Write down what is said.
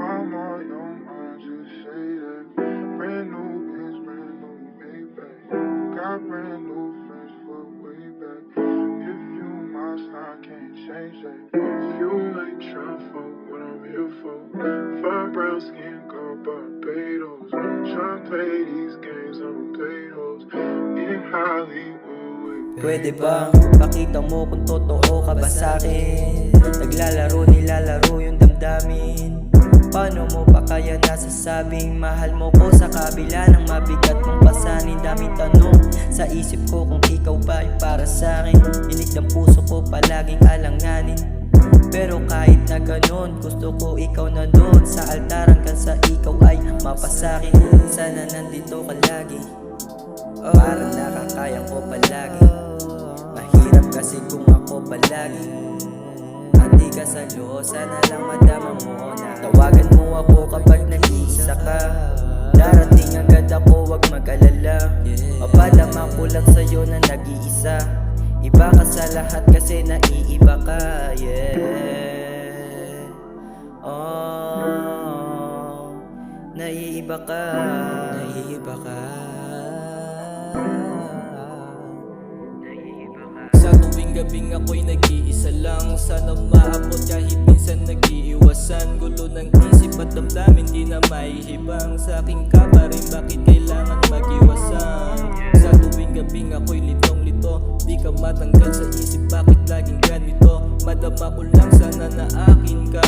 mama, your mind just say that. Brand new Benz, brand new Maybach. Got brand new friends for way back. If you my style, can't change that. If you ain't tryna fuck what I'm here for, fine brown skin, go Barbados. Tryna play these games, I don't play those. In Hollywood. Pwede bang pakita mo kung totoo ka ba sa'kin? Naglalaro, nilalaro yung damdamin. Paano mo pa kaya nasasabing mahal mo ko sa kabila ng mabigat mong pasanin? Daming tanong sa isip ko kung ikaw ba ay para sa'kin. Inig ng puso ko palaging alanganin. Pero kahit na ganon, gusto ko ikaw na doon sa altar hanggang sa ikaw ay mapasakin. Sana nandito ka lagi, parang nakakaya ko palagi. Mahirap kasi kung ako palagi at di ka sa loob, sana lang madama mo na tawagan mo ako kapag nag-iisa ka. Darating agad ako, wag mag-alala. Mapalama ko lang sa'yo na nag-iisa. Iba ka sa lahat kasi naiiba ka, yeah. Oh, naiiba ka, naiiba ka. Sa tuwing gabing ako'y nag-iisa lang. Sana maabot kahit minsan nag-iiwasan. Gulo ng isip at damdamin di na maihibang. Sa akin ka pa rin, bakit kailangan mag-iwasan? Sa tuwing gabing ako'y litong-lito, di ka matanggal sa isip, bakit laging ganito? Madama ko lang sana na akin ka.